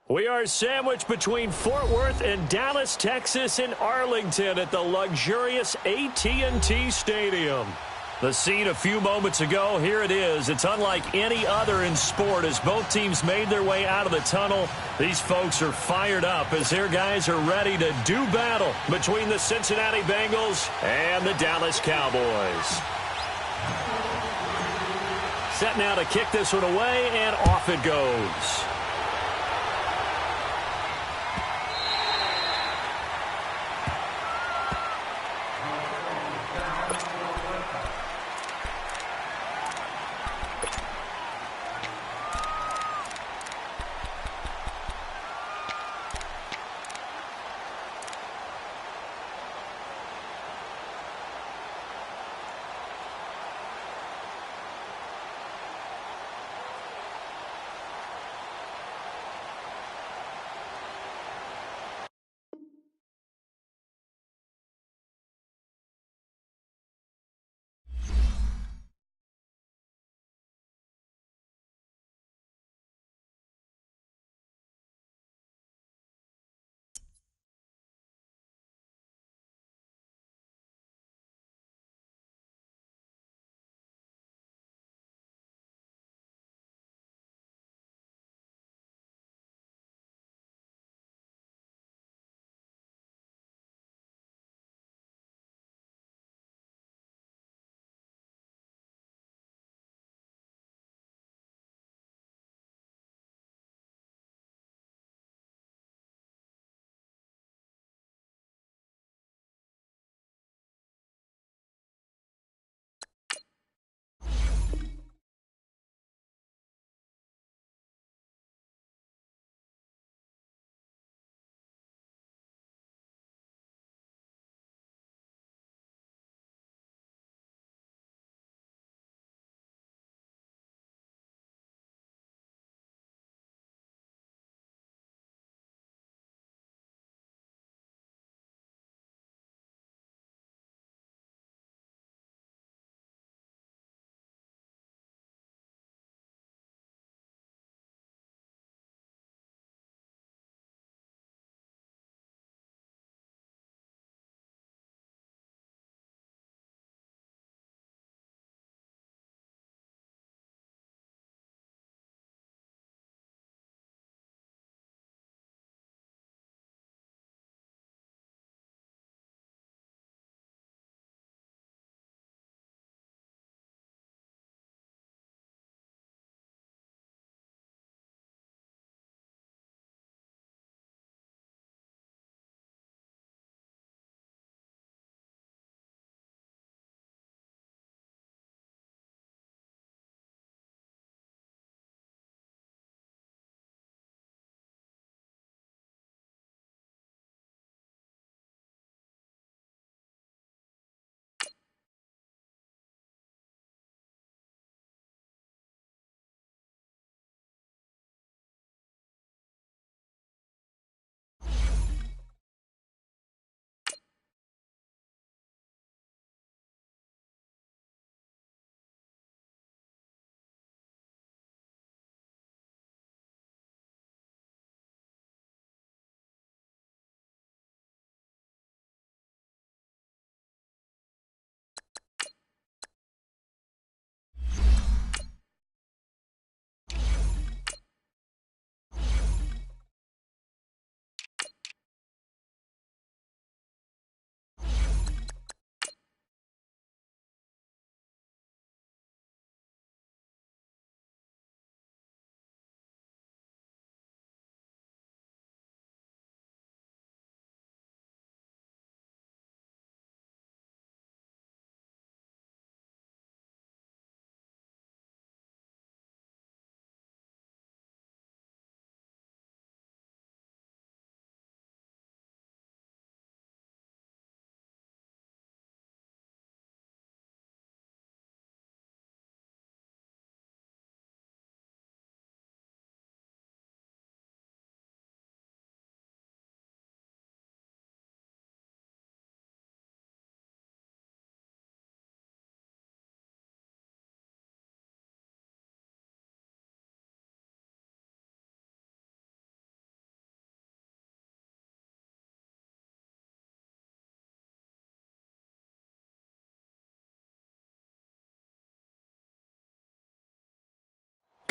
We are sandwiched between Fort Worth and Dallas, Texas in Arlington at the luxurious AT&T Stadium. The scene a few moments ago, here it is. It's unlike any other in sport as both teams made their way out of the tunnel. These folks are fired up as their guys are ready to do battle between the Cincinnati Bengals and the Dallas Cowboys. Set now to kick this one away, and off it goes.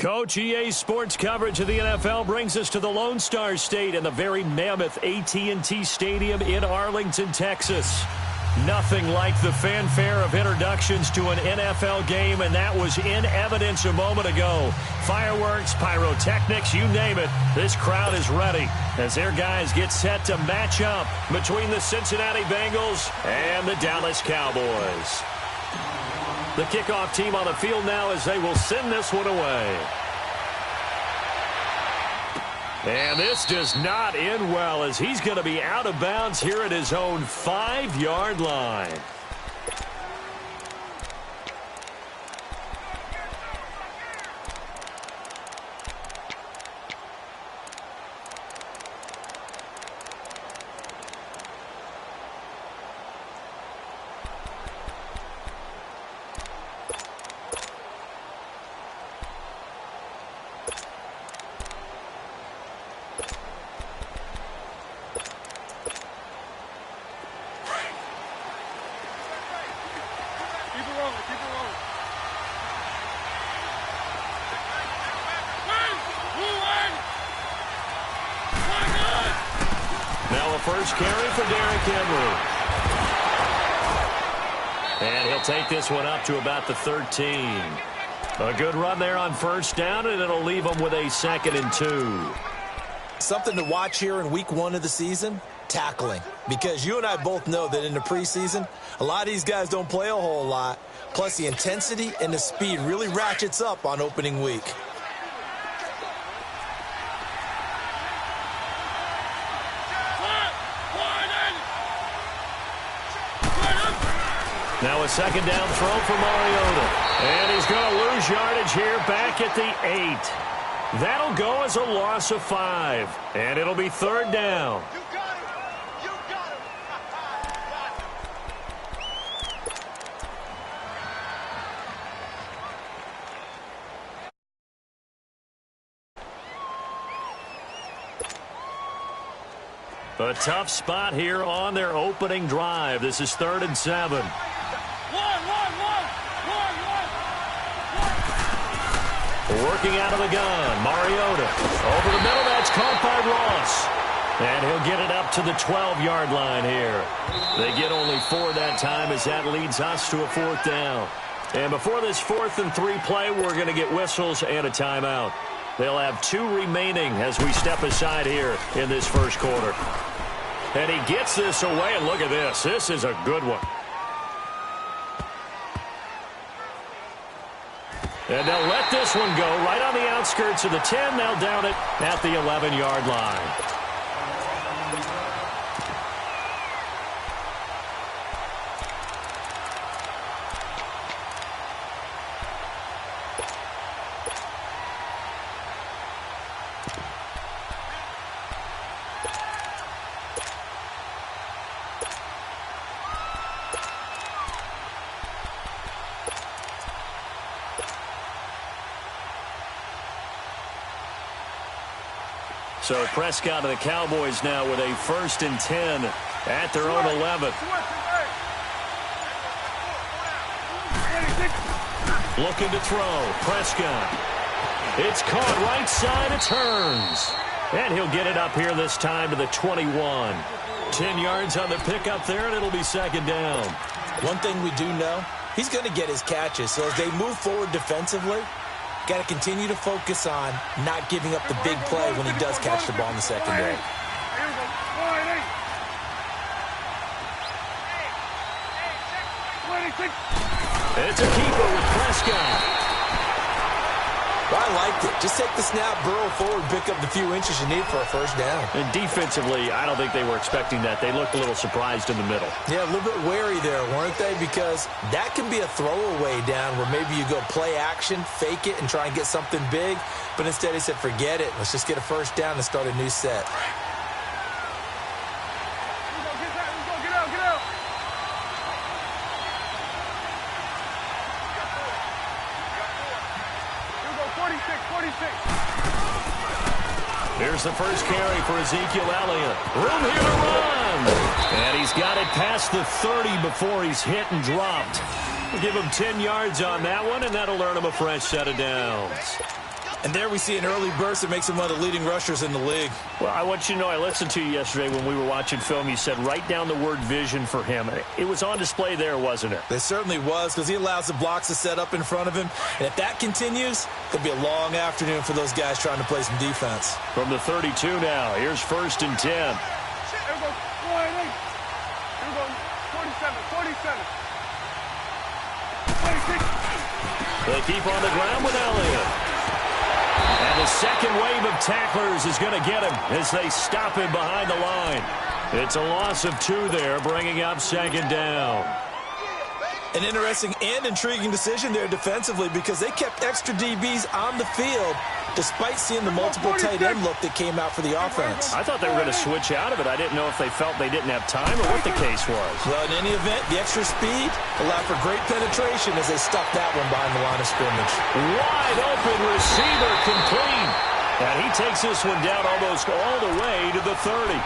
Coach, EA Sports coverage of the NFL brings us to the Lone Star State and the very mammoth AT&T Stadium in Arlington, Texas. Nothing like the fanfare of introductions to an NFL game, and that was in evidence a moment ago. Fireworks, pyrotechnics, you name it. This crowd is ready as their guys get set to match up between the Cincinnati Bengals and the Dallas Cowboys. The kickoff team on the field now as they will send this one away. And this does not end well as he's going to be out of bounds here at his own 5-yard line. First carry for Derrick Henry. And he'll take this one up to about the 13. A good run there on first down, and it'll leave them with a 2nd and 2. Something to watch here in week 1 of the season, tackling. Because you and I both know that in the preseason, a lot of these guys don't play a whole lot. Plus, the intensity and the speed really ratchets up on opening week. Now a 2nd down throw for Mariota. And he's going to lose yardage here back at the 8. That'll go as a loss of 5. And it'll be 3rd down. You got him. You got him. A tough spot here on their opening drive. This is 3rd and 7. Working out of the gun, Mariota. Over the middle, that's caught by Ross. And he'll get it up to the 12-yard line here. They get only 4 that time as that leads us to a 4th down. And before this 4th and 3 play, we're going to get whistles and a timeout. They'll have 2 remaining as we step aside here in this first quarter. And he gets this away, and look at this. This is a good one. And they'll let this one go right on the outskirts of the 10. They'll down it at the 11-yard line. So Prescott of the Cowboys now with a 1st and 10 at their own 11. Looking to throw. Prescott. It's caught right side. It turns. And he'll get it up here this time to the 21. 10 yards on the pickup there, and it'll be 2nd down. One thing we do know, he's going to get his catches. So as they move forward defensively, got to continue to focus on not giving up the big play when he does catch the ball in the secondary. It's a keeper with Prescott. Well, I liked it. Just take the snap, burrow forward, pick up the few inches you need for a 1st down. And defensively, I don't think they were expecting that. They looked a little surprised in the middle. Yeah, a little bit wary there, weren't they? Because that can be a throwaway down where maybe you go play action, fake it, and try and get something big. But instead, he said, forget it. Let's just get a 1st down and start a new set. Here's the first carry for Ezekiel Elliott. Room here to run. And he's got it past the 30 before he's hit and dropped. We'll give him 10 yards on that one, and that'll earn him a fresh set of downs. And there we see an early burst that makes him one of the leading rushers in the league. Well, I want you to know, I listened to you yesterday when we were watching film. You said write down the word vision for him. It was on display there, wasn't it? It certainly was, because he allows the blocks to set up in front of him. And if that continues, it'll be a long afternoon for those guys trying to play some defense. From the 32 now, here's 1st and 10. Here we go. 48. Here we go. 47. 46. They keep on the ground with Elliott. And the second wave of tacklers is going to get him as they stop him behind the line. It's a loss of 2 there, bringing up 2nd down. An interesting and intriguing decision there defensively, because they kept extra DBs on the field despite seeing the multiple tight end look that came out for the offense. I thought they were going to switch out of it. I didn't know if they felt they didn't have time or what the case was. Well, in any event, the extra speed allowed for great penetration as they stuffed that one behind the line of scrimmage. Wide open receiver complete. And he takes this one down almost all the way to the 30.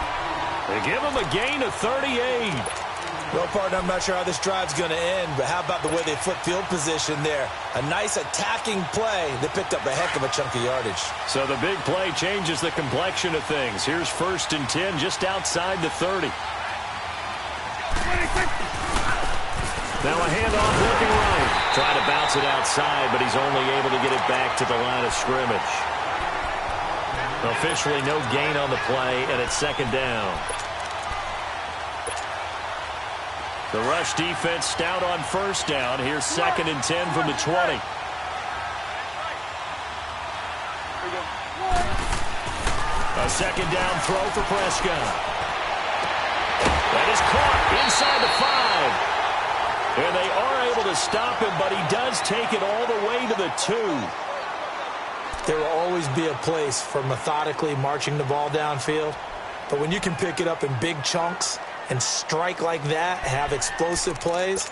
They give him a gain of 38. Well, partner, I'm not sure how this drive's going to end, but how about the way they flip field position there? A nice attacking play that picked up a heck of a chunk of yardage. So the big play changes the complexion of things. Here's 1st and 10 just outside the 30. Now a handoff looking right. Trying to bounce it outside, but he's only able to get it back to the line of scrimmage. Officially no gain on the play, and it's 2nd down. The rush defense stout on 1st down. Here's 2nd and 10 from the 20. A 2nd down throw for Prescott. That is caught inside the 5. And they are able to stop him, but he does take it all the way to the 2. There will always be a place for methodically marching the ball downfield. But when you can pick it up in big chunks and strike like that, have explosive plays,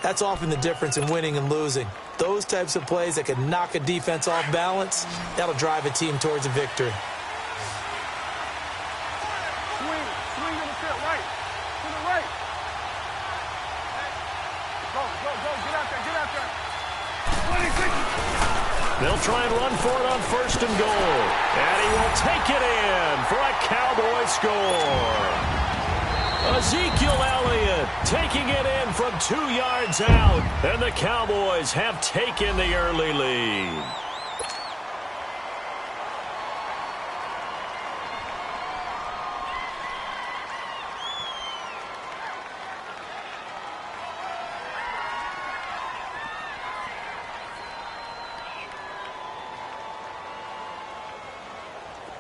that's often the difference in winning and losing. Those types of plays that can knock a defense off balance, that'll drive a team towards a victory. Swing to the field, right. To the right. Go, get out there. 26. They'll try and run for it on 1st and goal. And he will take it in for a Cowboy score. Ezekiel Elliott taking it in from 2 yards out. And the Cowboys have taken the early lead.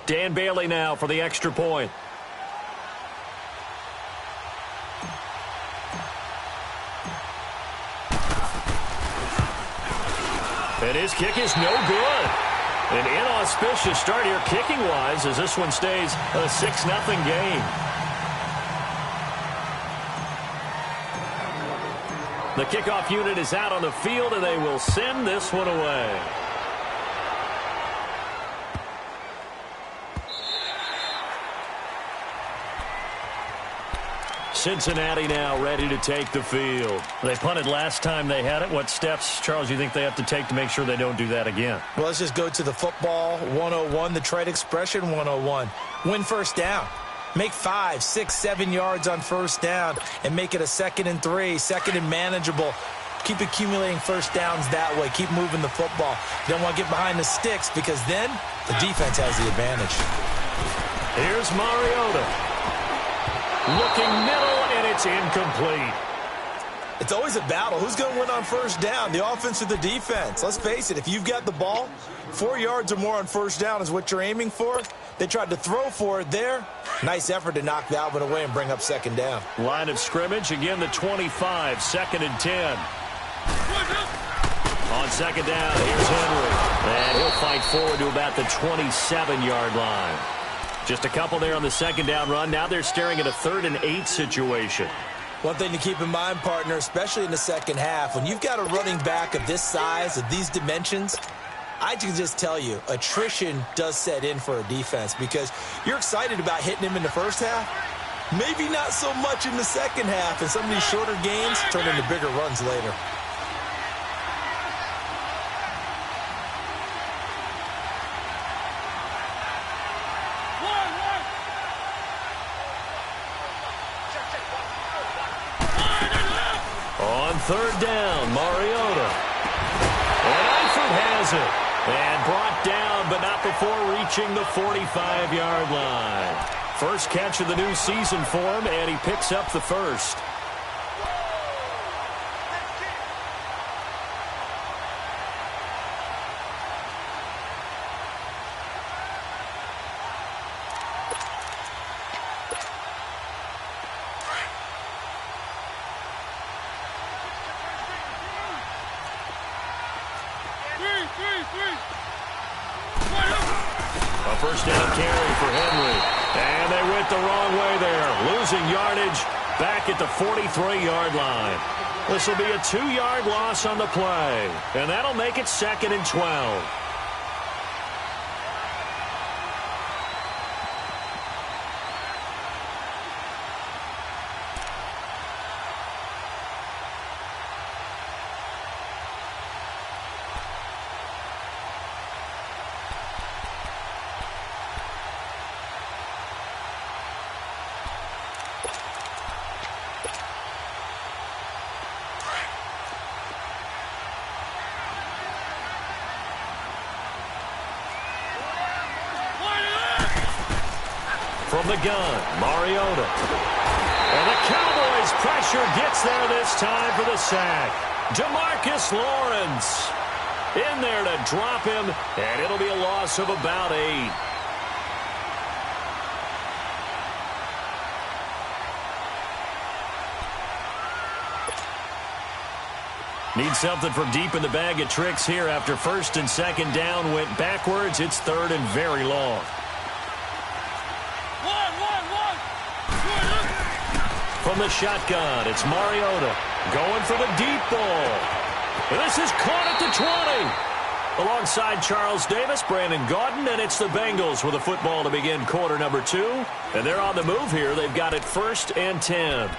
Dan Bailey now for the extra point. And his kick is no good. An inauspicious start here kicking-wise as this one stays a 6-0 game. The kickoff unit is out on the field, and they will send this one away. Cincinnati now ready to take the field. They punted last time they had it. What steps, Charles, you think they have to take to make sure they don't do that again? Well, let's just go to the football 101, the trade expression 101. Win 1st down. Make 5, 6, 7 yards on 1st down and make it a 2nd and 3, 2nd and manageable. Keep accumulating 1st downs that way. Keep moving the football. You don't want to get behind the sticks, because then the defense has the advantage. Here's Mariota. Looking middle, and it's incomplete. It's always a battle. Who's going to win on 1st down, the offense or the defense? Let's face it, if you've got the ball, 4 yards or more on 1st down is what you're aiming for. They tried to throw for it there. Nice effort to knock that one away and bring up 2nd down. Line of scrimmage, again the 25, 2nd and 10. On 2nd down, here's Henry. And he'll fight forward to about the 27-yard line. Just a couple there on the 2nd down run. Now they're staring at a 3rd and 8 situation. One thing to keep in mind, partner, especially in the second half, when you've got a running back of this size, of these dimensions, I can just tell you, attrition does set in for a defense, because you're excited about hitting him in the first half, maybe not so much in the second half, and some of these shorter gains turn into bigger runs later. third down. Mariota. And Eifert has it. And brought down, but not before reaching the 45-yard line. First catch of the new season for him, and he picks up the first. A first down carry for Henry. And they went the wrong way there. Losing yardage back at the 43-yard line. This will be a 2-yard loss on the play. And that'll make it 2nd and 12. From the gun, Mariota. And the Cowboys pressure gets there this time for the sack. DeMarcus Lawrence in there to drop him, and it'll be a loss of about 8. Need something from deep in the bag of tricks here after first and second down went backwards. It's third and very long. From the shotgun, it's Mariota going for the deep ball. And this is caught at the 20. Alongside Charles Davis, Brandon Gaudin, and it's the Bengals with a football to begin quarter number 2. And they're on the move here. They've got it 1st and 10.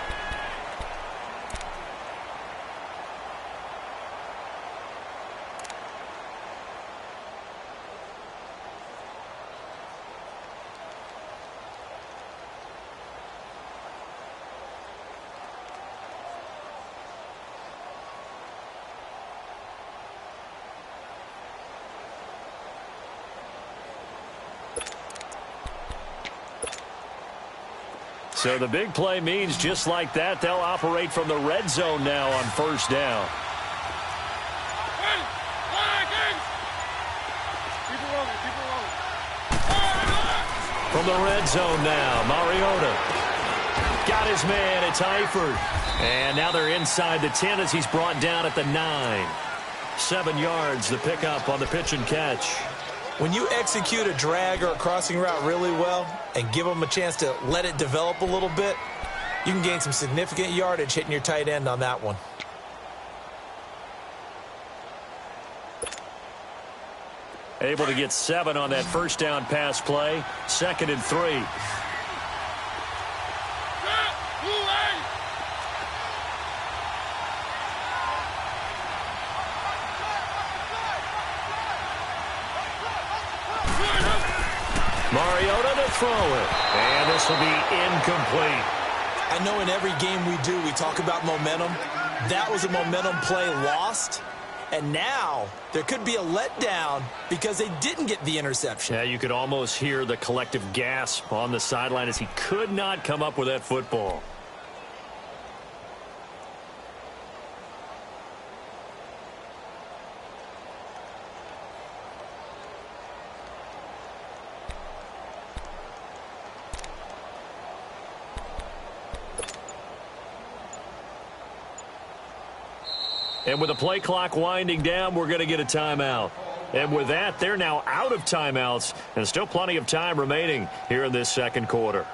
So the big play means just like that, they'll operate from the red zone now on first down. From the red zone now, Mariota. Got his man, it's Eifert. And now they're inside the 10 as he's brought down at the 9. 7 yards, the pickup on the pitch and catch. When you execute a drag or a crossing route really well and give them a chance to let it develop a little bit, you can gain some significant yardage hitting your tight end on that one. Able to get 7 on that first down pass play. 2nd and 3. Mariota to throw it. And this will be incomplete. I know in every game we do, we talk about momentum. That was a momentum play lost. And now there could be a letdown because they didn't get the interception. Yeah, you could almost hear the collective gasp on the sideline as he could not come up with that football. And with the play clock winding down, we're going to get a timeout. And with that, they're now out of timeouts, and still plenty of time remaining here in this second quarter.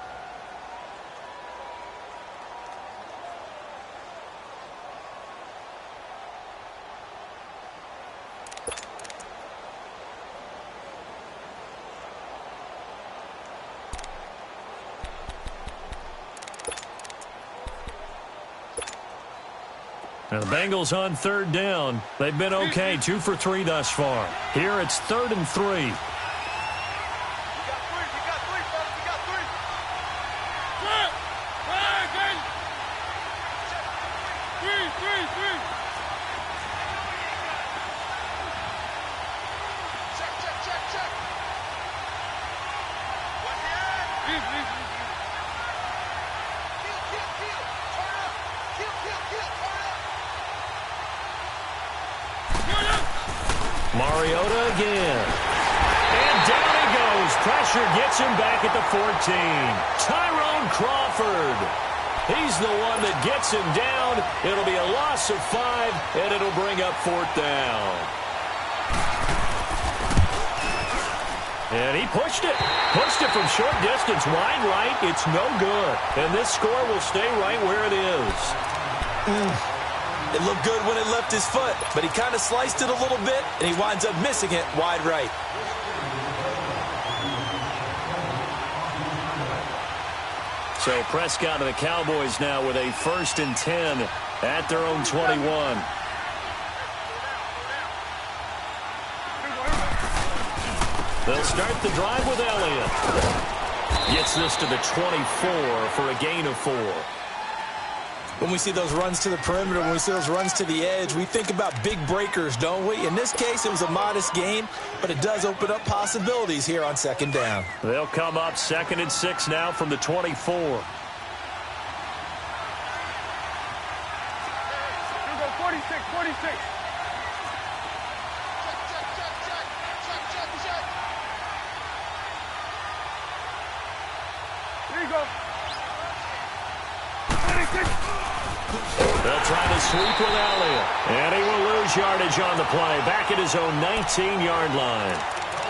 Now the Bengals on third down. They've been okay, 2 for 3 thus far. Here it's 3rd and 3. Mariota again. And down he goes. Pressure gets him back at the 14. Tyrone Crawford. He's the one that gets him down. It'll be a loss of 5, and it'll bring up 4th down. And he pushed it. Pushed it from short distance. Wide right. It's no good. And this score will stay right where it is. It looked good when it left his foot, but he kind of sliced it a little bit, and he winds up missing it wide right. So Prescott and the Cowboys now with a 1st and 10 at their own 21. They'll start the drive with Elliott. Gets this to the 24 for a gain of 4. When we see those runs to the perimeter, when we see those runs to the edge, we think about big breakers, don't we? In this case, it was a modest gain, but it does open up possibilities here on 2nd down. They'll come up 2nd and 6 now from the 24. Here we go, 46, 46. Here you go. 26. They'll try to sweep with Elliott. And he will lose yardage on the play. Back at his own 19-yard line.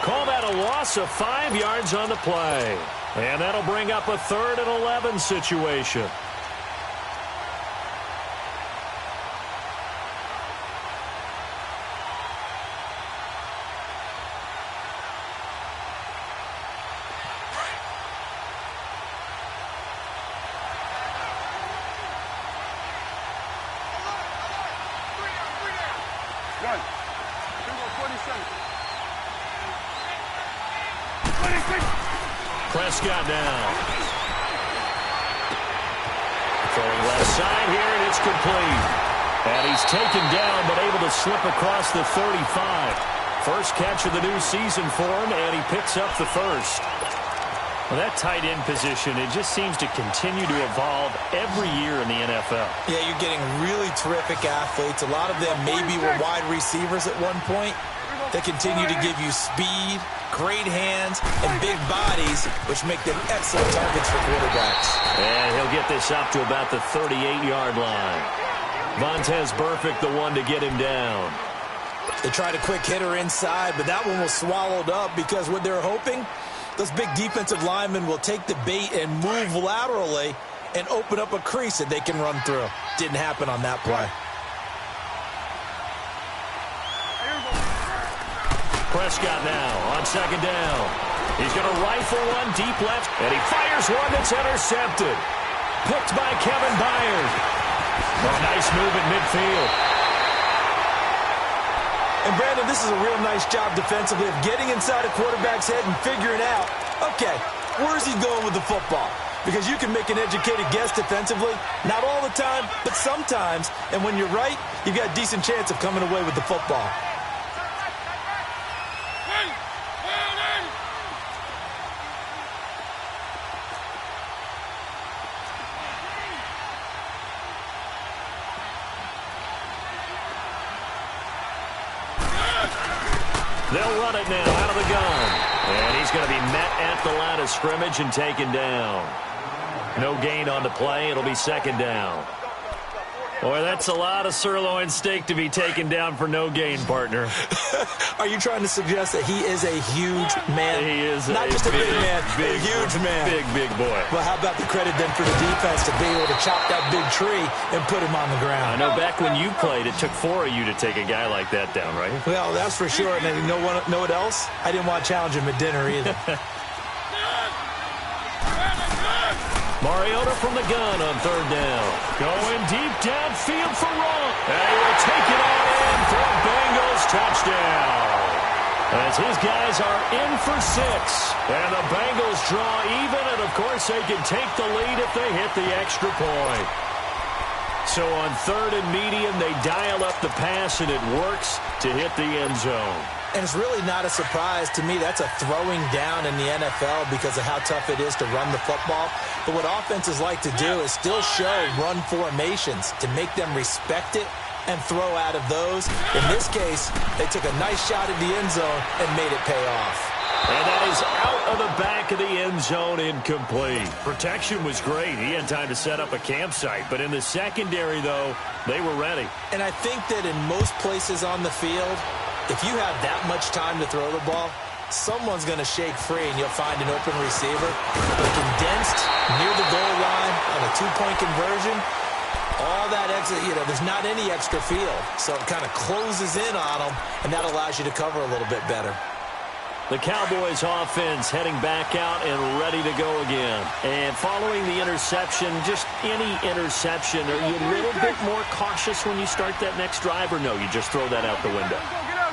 Call that a loss of 5 yards on the play. And that'll bring up a 3rd and 11 situation. Prescott now. Throwing left side here, and it's complete. And he's taken down, but able to slip across the 35. First catch of the new season for him, and he picks up the 1st. Well, that tight end position, it just seems to continue to evolve every year in the NFL. Yeah, you're getting really terrific athletes. A lot of them maybe were wide receivers at one point. They continue to give you speed, great hands, and big bodies, which make them excellent targets for quarterbacks. And he'll get this up to about the 38-yard line. Vontaze Burfict, the one to get him down. They tried a quick hitter inside, but that one was swallowed up because what they're hoping, those big defensive linemen will take the bait and move laterally and open up a crease that they can run through. Didn't happen on that play. Prescott now on 2nd down. He's going to rifle one deep left, and he fires one that's intercepted. Picked by Kevin Byard. Oh, nice move at midfield. And, Brandon, this is a real nice job defensively of getting inside a quarterback's head and figuring out, okay, where's he going with the football? Because you can make an educated guess defensively, not all the time, but sometimes. And when you're right, you've got a decent chance of coming away with the football. They'll run it now out of the gun. And he's going to be met at the line of scrimmage and taken down. No gain on the play. It'll be 2nd down. Boy, that's a lot of sirloin steak to be taken down for no gain, partner. Are you trying to suggest that he is a huge man? He is not just a big man, a huge man. Big boy. Well, how about the credit then for the defense to be able to chop that big tree and put him on the ground? I know back when you played, it took 4 of you to take a guy like that down, right? Well, that's for sure. And then you know what else? I didn't want to challenge him at dinner either. Mariota from the gun on 3rd down. Going deep downfield for Roll. And he will take it all in for a Bengals touchdown. As his guys are in for 6. And the Bengals draw even, and of course they can take the lead if they hit the extra point. So on 3rd and medium, they dial up the pass, and it works to hit the end zone. And it's really not a surprise to me. That's a throwing down in the NFL because of how tough it is to run the football. But what offenses like to do is still show run formations to make them respect it and throw out of those. In this case, they took a nice shot at the end zone and made it pay off. And that is out of the back of the end zone, incomplete. Protection was great. He had time to set up a campsite. But in the secondary, though, they were ready. And I think that in most places on the field, if you have that much time to throw the ball, someone's going to shake free and you'll find an open receiver. But condensed near the goal line on a two-point conversion, all that exit, there's not any extra field. So it kind of closes in on them, and that allows you to cover a little bit better. The Cowboys offense heading back out and ready to go again. And following the interception, just any interception, are you a little bit more cautious when you start that next drive, or no, you just throw that out the window?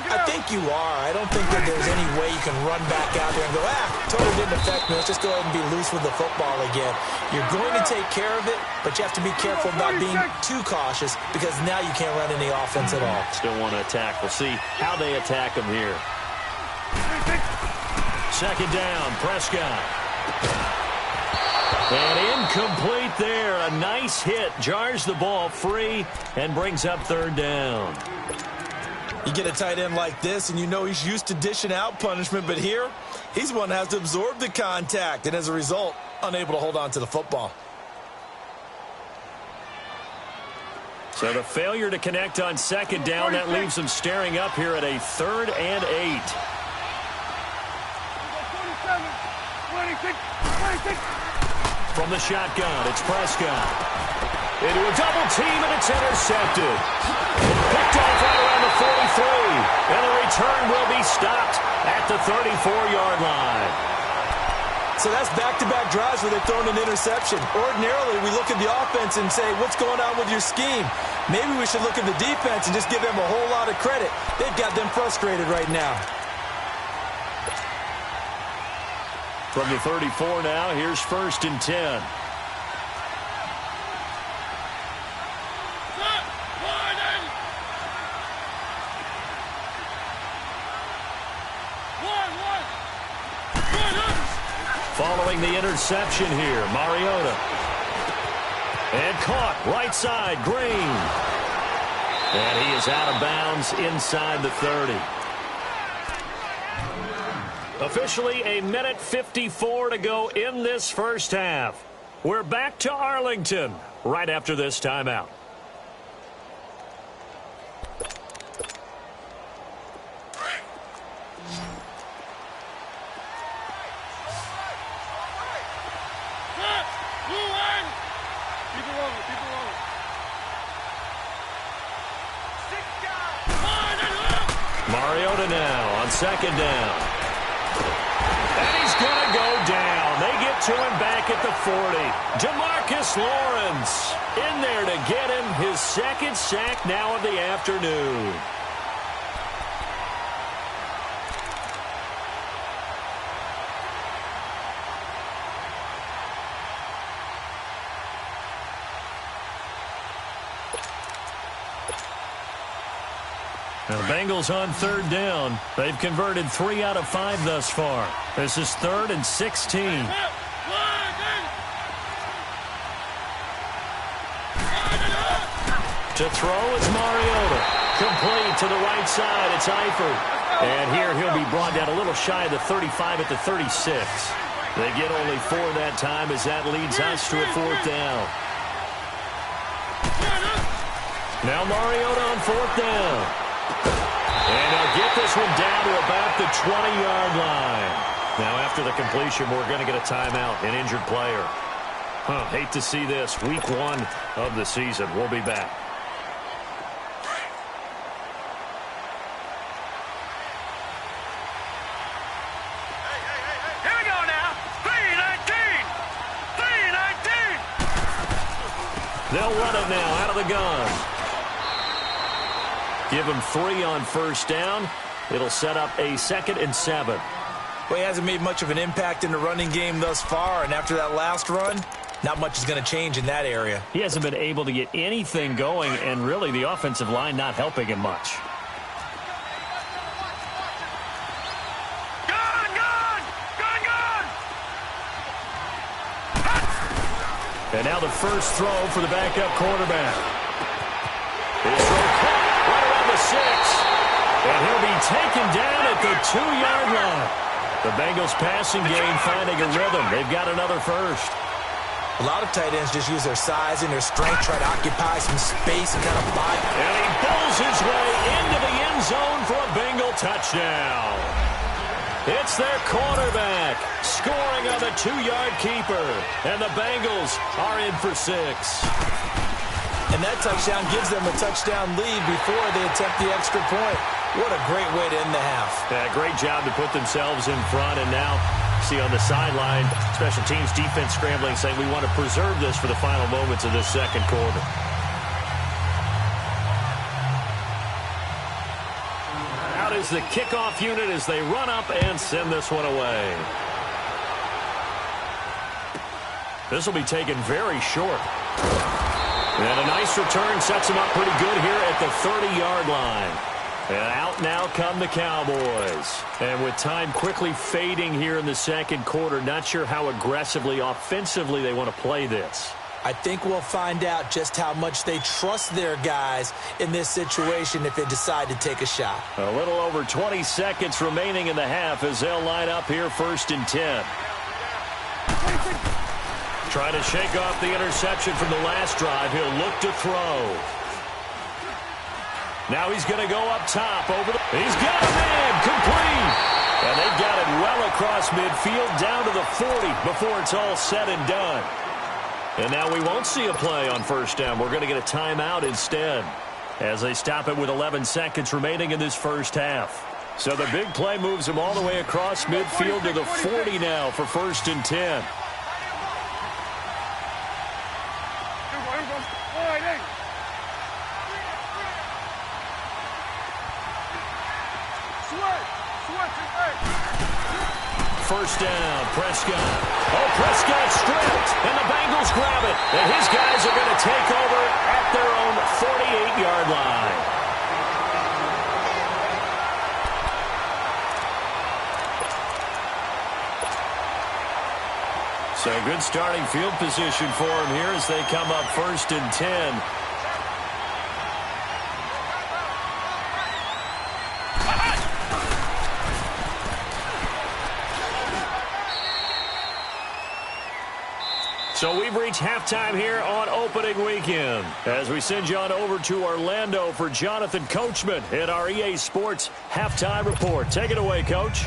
I think you are. I don't think that there's any way you can run back out there and go, totally didn't affect me. Let's just go ahead and be loose with the football again. You're going to take care of it, but you have to be careful about being too cautious because now you can't run any offense at all. Still want to attack. We'll see how they attack them here. 2nd down, Prescott. And incomplete there. A nice hit. Jars the ball free and brings up 3rd down. You get a tight end like this, and you know he's used to dishing out punishment, but here, he's one that has to absorb the contact, and as a result, unable to hold on to the football. So the failure to connect on 2nd down, that leaves them staring up here at a 3rd and 8. 26. From the shotgun, it's Prescott. Into a double team, and it's intercepted. Picked off right around the 43. And the return will be stopped at the 34-yard line. So that's back-to-back drives where they've thrown an interception. Ordinarily, we look at the offense and say, what's going on with your scheme? Maybe we should look at the defense and just give them a whole lot of credit. They've got them frustrated right now. From the 34 now, here's 1st and 10. Following the interception here, Mariota. And caught right side, Green. And he is out of bounds inside the 30. Officially a minute 54 to go in this first half. We're back to Arlington right after this timeout. Mariota now on 2nd down. And he's going to go down. They get to him back at the 40. DeMarcus Lawrence in there to get him his 2nd sack now of the afternoon. The Bengals on 3rd down. They've converted 3 out of 5 thus far. This is 3rd and 16. To throw is Mariota. Complete to the right side. It's Eifert. And here he'll be brought down a little shy of the 35 at the 36. They get only 4 that time as that leads us to a 4th down. Now Mariota on 4th down. And they'll get this one down to about the 20-yard line. Now, after the completion, we're going to get a timeout, an injured player. Hate to see this. Week 1 of the season. We'll be back. Here we go now. 3-19. They'll run it now out of the gun. Give him 3 on 1st down. It'll set up a 2nd and 7. Well, he hasn't made much of an impact in the running game thus far, and after that last run, Not much is going to change in that area. He hasn't been able to get anything going, and really the offensive line not helping him much. And now the first throw for the backup quarterback. His throw caught right around the 6. And he'll be taken down at the 2-yard line. The Bengals passing game finding a rhythm. They've got another first. A lot of tight ends just use their size and their strength, try to occupy some space and kind of buy. And he pulls his way into the end zone for a Bengal touchdown. It's their quarterback scoring on the 2-yard keeper. And the Bengals are in for 6. And that touchdown gives them a touchdown lead before they attempt the extra point. What a great way to end the half. Yeah, great job to put themselves in front. And now, see on the sideline, special teams defense scrambling, saying we want to preserve this for the final moments of this second quarter. Out is the kickoff unit as they run up and send this one away. This will be taken very short. And a nice return sets him up pretty good here at the 30-yard line. And out now come the Cowboys. And with time quickly fading here in the second quarter, not sure how aggressively, offensively they want to play this. I think we'll find out just how much they trust their guys in this situation if they decide to take a shot. A little over 20 seconds remaining in the half as they'll line up here 1st and 10. Trying to shake off the interception from the last drive. He'll look to throw. Now he's going to go up top. He's got a man complete. And they've got it well across midfield down to the 40 before it's all said and done. And now we won't see a play on 1st down. We're going to get a timeout instead as they stop it with 11 seconds remaining in this first half. So the big play moves them all the way across midfield to the 40 now for 1st and 10. First down, Prescott. Oh, Prescott stripped, and the Bengals grab it. And his guys are going to take over at their own 48-yard line. So good starting field position for him here as they come up 1st and 10. So we've reached halftime here on opening weekend as we send you on over to Orlando for Jonathan Coachman at our EA Sports Halftime Report. Take it away, Coach.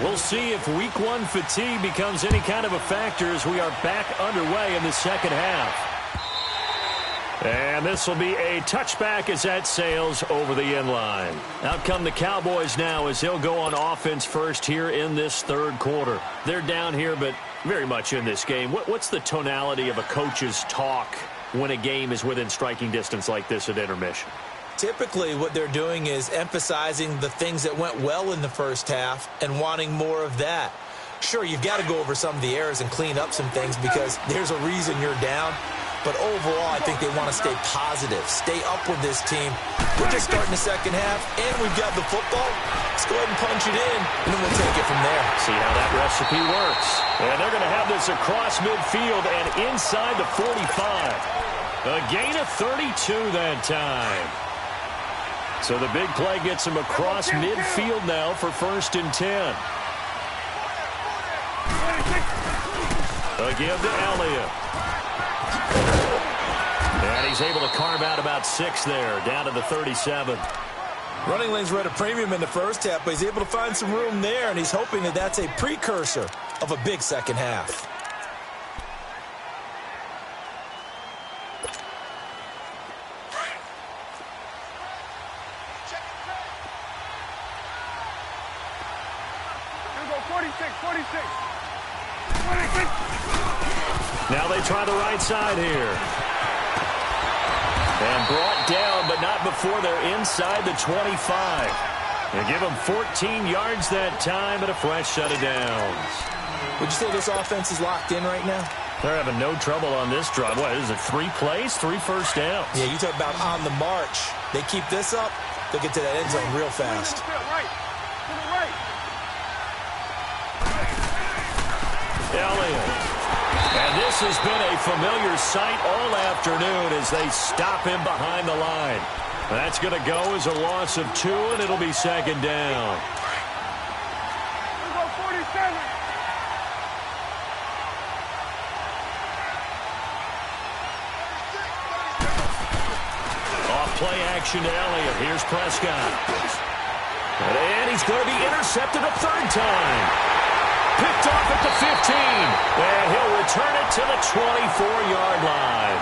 We'll see if Week 1 fatigue becomes any kind of a factor as we are back underway in the second half. And this will be a touchback as that sails over the end line. Out come the Cowboys now as they'll go on offense first here in this third quarter. They're down here, but very much in this game. What's the tonality of a coach's talk when a game is within striking distance like this at intermission? Typically, what they're doing is emphasizing the things that went well in the first half and wanting more of that. Sure, you've got to go over some of the errors and clean up some things because there's a reason you're down. But overall, I think they want to stay positive, stay up with this team. We're just starting the second half, and we've got the football. Let's go ahead and punch it in, and then we'll take it from there. See how that recipe works. And they're going to have this across midfield and inside the 45. A gain of 32 that time. So the big play gets him across midfield now for 1st and 10. A give to Elliott. And he's able to carve out about 6 there, down to the 37. Running lanes were at a premium in the first half, but he's able to find some room there, and he's hoping that that's a precursor of a big second half. Now they try the right side here. And brought down, but not before they're inside the 25. They give them 14 yards that time and a fresh set of downs. Would you say this offense is locked in right now? They're having no trouble on this drive. What is it, 3 plays, 3 first downs? Yeah, you talk about on the march. They keep this up, they'll get to that end zone real fast. Elliott. And this has been a familiar sight all afternoon as they stop him behind the line. That's going to go as a loss of 2, and it'll be second down. Off play action to Elliott. Here's Prescott. And he's going to be intercepted a third time. Picked off at the 15. And he'll return it to the 24-yard line.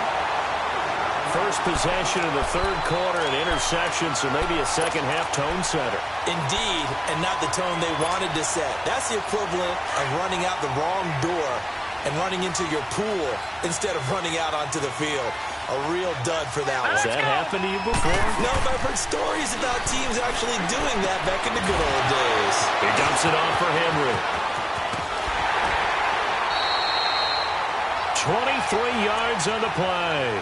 First possession of the third quarter, an interception, so maybe a second-half tone setter. Indeed, and not the tone they wanted to set. That's the equivalent of running out the wrong door and running into your pool instead of running out onto the field. A real dud for that one. Has that happened to you before? No, but I've heard stories about teams actually doing that back in the good old days. He dumps it off for Henry. 23 yards on the play.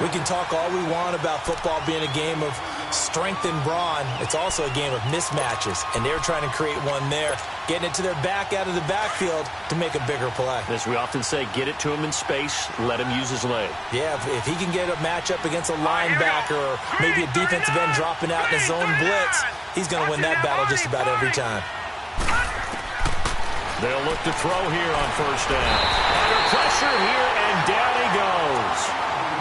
We can talk all we want about football being a game of strength and brawn. It's also a game of mismatches, and they're trying to create one there, getting it to their back out of the backfield to make a bigger play. As we often say, get it to him in space, let him use his leg. Yeah, if he can get a matchup against a linebacker or maybe a defensive end dropping out in a zone blitz, he's going to win that battle just about every time. They'll look to throw here on first down. Under pressure here, and down he goes.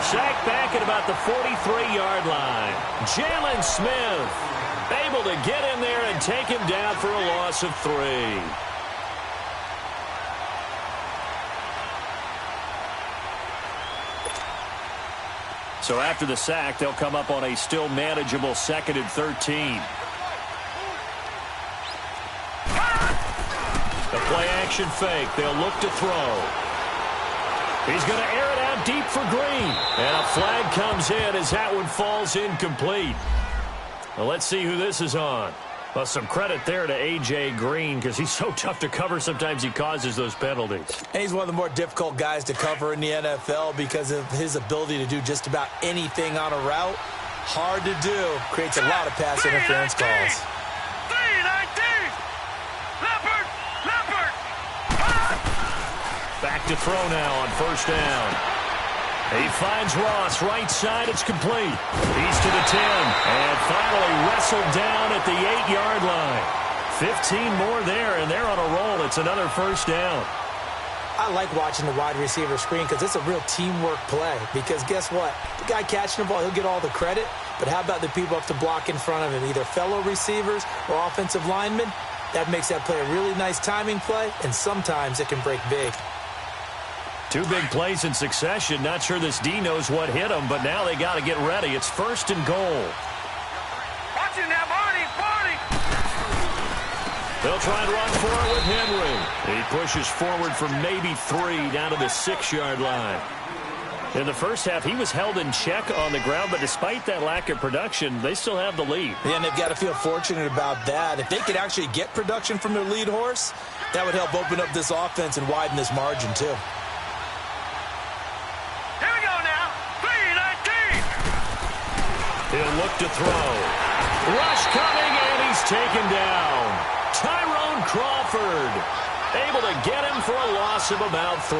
Sacked back at about the 43-yard line. Jalen Smith able to get in there and take him down for a loss of 3. So after the sack, they'll come up on a still manageable 2nd and 13. The play-action fake. They'll look to throw. He's going to air it out deep for Green. And a flag comes in as that one falls incomplete. Well, let's see who this is on. Well, some credit there to A.J. Green because he's so tough to cover. Sometimes he causes those penalties. And he's one of the more difficult guys to cover in the NFL because of his ability to do just about anything on a route. Hard to do. Creates a lot of pass interference calls. Back to throw now on first down. He finds Ross, right side, it's complete. He's to the 10, and finally wrestled down at the 8-yard line. 15 more there, and they're on a roll. It's another first down. I like watching the wide receiver screen because it's a real teamwork play. Because guess what? The guy catching the ball, he'll get all the credit, but how about the people up to block in front of him, either fellow receivers or offensive linemen? That makes that play a really nice timing play, and sometimes it can break big. 2 big plays in succession. Not sure this D knows what hit him, but now they got to get ready. It's 1st and goal. Watching that Barney. They'll try and run for it with Henry. He pushes forward for maybe 3 down to the 6-yard line. In the first half, he was held in check on the ground, but despite that lack of production, they still have the lead. Yeah, and they've got to feel fortunate about that. If they could actually get production from their lead horse, that would help open up this offense and widen this margin, too. He'll look to throw. Rush coming, and he's taken down. Tyrone Crawford able to get him for a loss of about 3.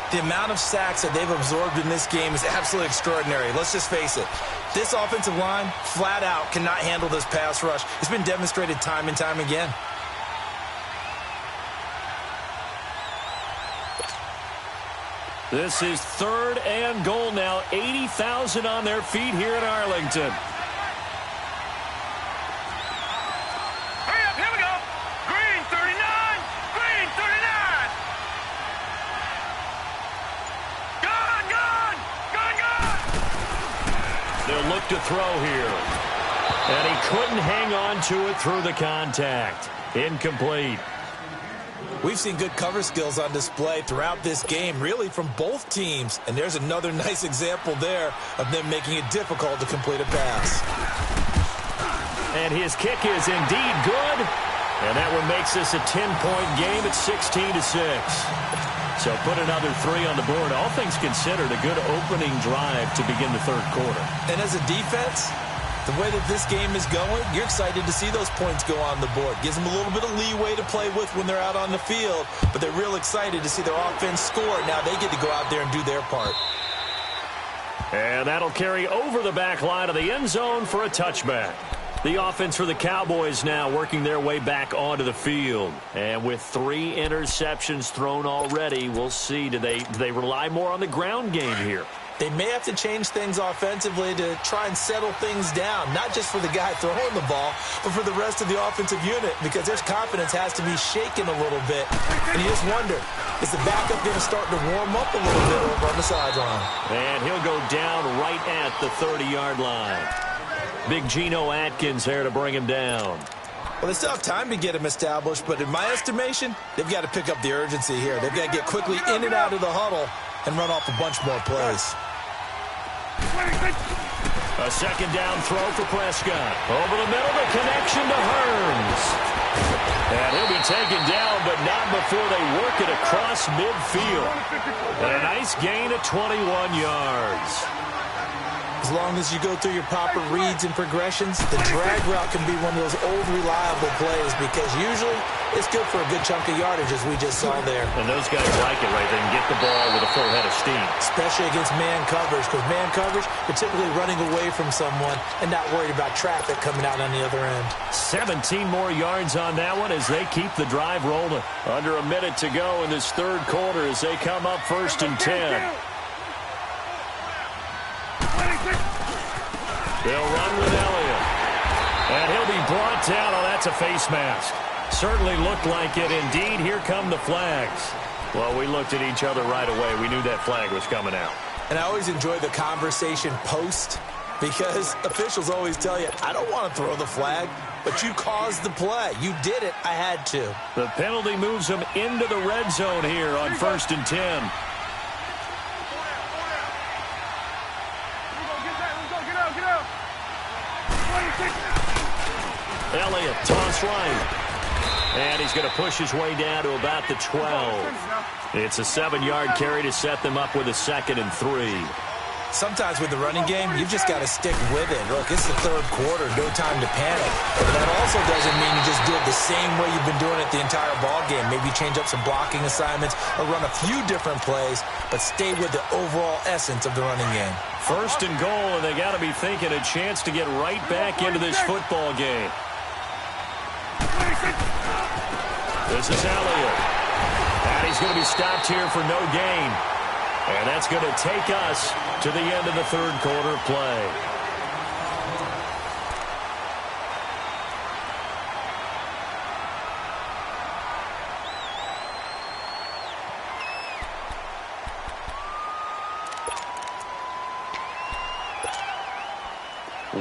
The amount of sacks that they've absorbed in this game is absolutely extraordinary. Let's just face it. This offensive line, flat out, cannot handle this pass rush. It's been demonstrated time and time again. This is 3rd and goal now. 80,000 on their feet here in Arlington. Hurry up, here we go. Green 39. Green 39. Gone. They'll look to throw here. And he couldn't hang on to it through the contact. Incomplete. We've seen good cover skills on display throughout this game, really from both teams. And there's another nice example there of them making it difficult to complete a pass. And his kick is indeed good. And that one makes this a 10-point game at 16-6. So put another 3 on the board. All things considered, a good opening drive to begin the third quarter. And as a defense, the way that this game is going, you're excited to see those points go on the board. Gives them a little bit of leeway to play with when they're out on the field, but they're real excited to see their offense score. Now they get to go out there and do their part. And that'll carry over the back line of the end zone for a touchback. The offense for the Cowboys now working their way back onto the field. And with 3 interceptions thrown already, we'll see. Do they rely more on the ground game here? They may have to change things offensively to try and settle things down, not just for the guy throwing the ball, but for the rest of the offensive unit, because their confidence has to be shaken a little bit. And you just wonder, is the backup going to start to warm up a little bit over on the sideline? And he'll go down right at the 30-yard line. Big Geno Atkins there to bring him down. Well, they still have time to get him established, but in my estimation, they've got to pick up the urgency here. They've got to get quickly in and out of the huddle and run off a bunch more plays. A second down throw for Prescott. Over the middle, the connection to Hearns. And he'll be taken down, but not before they work it across midfield. And a nice gain of 21 yards. As long as you go through your proper reads and progressions, the drag route can be one of those old reliable plays because usually it's good for a good chunk of yardage, as we just saw there. And those guys like it, right? They can get the ball with a full head of steam. Especially against man coverage, because man coverage, you're typically running away from someone and not worried about traffic coming out on the other end. 17 more yards on that one as they keep the drive rolling. Under a minute to go in this third quarter as they come up 1st and 10. They'll run with Elliott. And he'll be brought down. Oh, that's a face mask. Certainly looked like it. Indeed, here come the flags. Well, we looked at each other right away. We knew that flag was coming out. And I always enjoy the conversation post because officials always tell you, I don't want to throw the flag, but you caused the play. You did it. I had to. The penalty moves them into the red zone here on 1st and 10. Elliott, toss right. And he's going to push his way down to about the 12. It's a 7-yard carry to set them up with a 2nd and 3. Sometimes with the running game, you've just got to stick with it. Look, it's the third quarter, no time to panic. But that also doesn't mean you just do it the same way you've been doing it the entire ball game. Maybe change up some blocking assignments or run a few different plays, but stay with the overall essence of the running game. 1st and goal, and they got to be thinking a chance to get right back into this football game. This is Elliott. And he's going to be stopped here for no gain. And that's going to take us to the end of the third quarter play.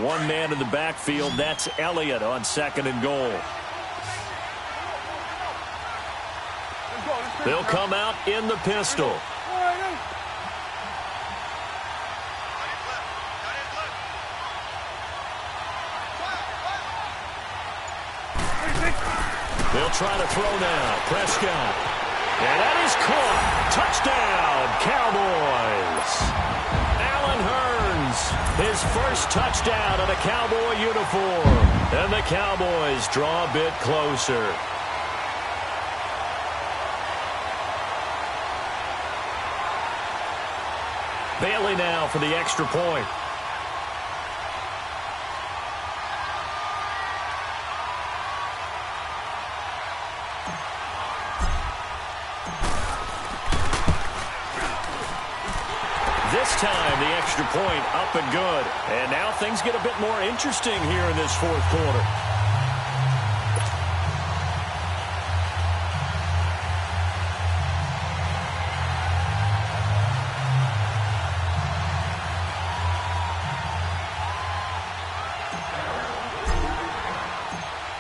One man in the backfield. That's Elliott on 2nd and goal. They'll come out in the pistol. They'll try to throw now. Prescott. And that is caught. Touchdown, Cowboys. Allen Hearns, his first touchdown in a Cowboy uniform. And the Cowboys draw a bit closer. Bailey now for the extra point. This time, the extra point up and good. And now things get a bit more interesting here in this fourth quarter.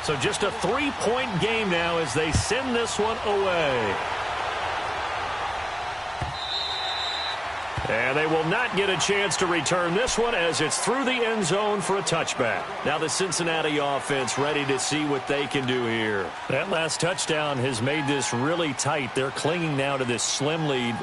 So just a 3-point game now as they send this one away. And they will not get a chance to return this one as it's through the end zone for a touchback. Now the Cincinnati offense ready to see what they can do here. That last touchdown has made this really tight. They're clinging now to this slim lead.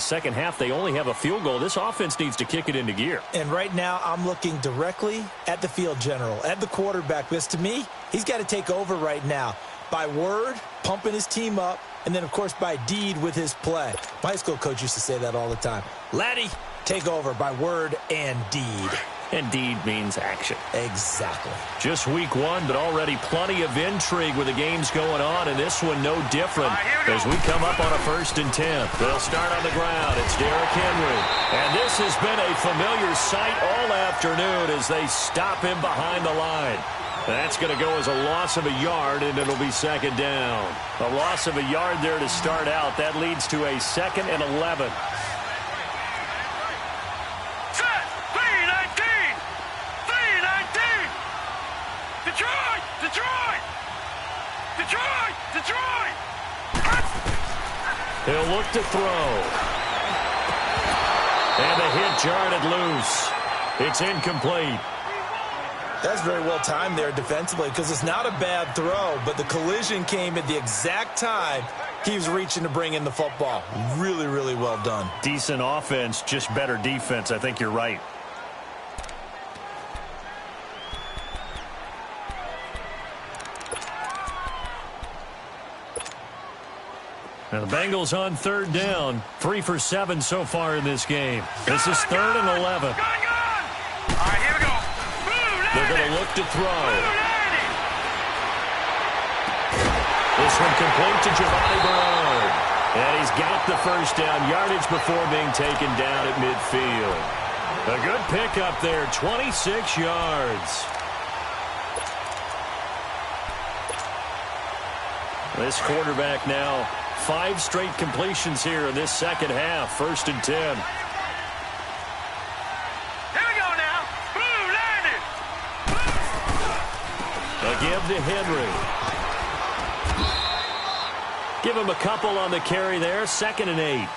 Second half, they only have a field goal. This offense needs to kick it into gear. And right now, I'm looking directly at the field general, at the quarterback, because to me, he's got to take over right now. By word, pumping his team up, and then, of course, by deed with his play. My high school coach used to say that all the time. Laddie, take over by word and deed. And deed means action. Exactly. Just week 1, but already plenty of intrigue with the games going on, and this one no different as we come up on a 1st and 10. They'll start on the ground. It's Derrick Henry. And this has been a familiar sight all afternoon as they stop him behind the line. That's going to go as a loss of a yard, and it'll be 2nd down. A loss of a yard there to start out. That leads to a 2nd and 11. Set! 3-19! 3-19! Detroit! Detroit! Detroit! Detroit! He'll look to throw. And the hit jarred it loose. It's incomplete. That's very well timed there defensively because it's not a bad throw, but the collision came at the exact time he was reaching to bring in the football. Really, really well done. Decent offense, just better defense. I think you're right. Now the Bengals on 3rd down. 3 for 7 so far in this game. This is 3rd and 11. All right, here we go. They're going to look to throw. This one complete to Giovanni Bernard. And he's got the 1st down yardage before being taken down at midfield. A good pickup there, 26 yards. This quarterback now, 5 straight completions here in this 2nd half, 1st and 10. Give to Henry. Give him a couple on the carry there. 2nd and 8.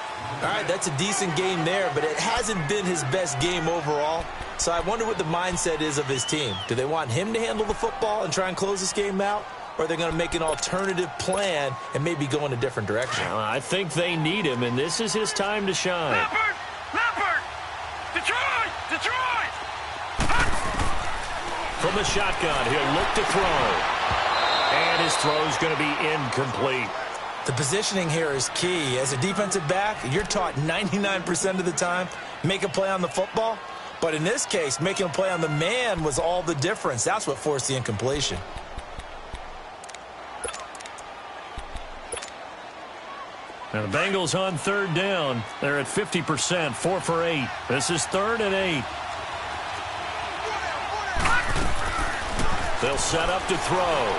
All right, that's a decent game there, but it hasn't been his best game overall. So I wonder what the mindset is of his team. Do they want him to handle the football and try and close this game out? Or are they going to make an alternative plan and maybe go in a different direction? I think they need him, and this is his time to shine. Leopard! Detroit! Detroit! From the shotgun, he'll look to throw. And his throw's going to be incomplete. The positioning here is key. As a defensive back, you're taught 99% of the time, make a play on the football. But in this case, making a play on the man was all the difference. That's what forced the incompletion. Now the Bengals on 3rd down. They're at 50%, 4 for 8. This is 3rd and 8. They'll set up to throw.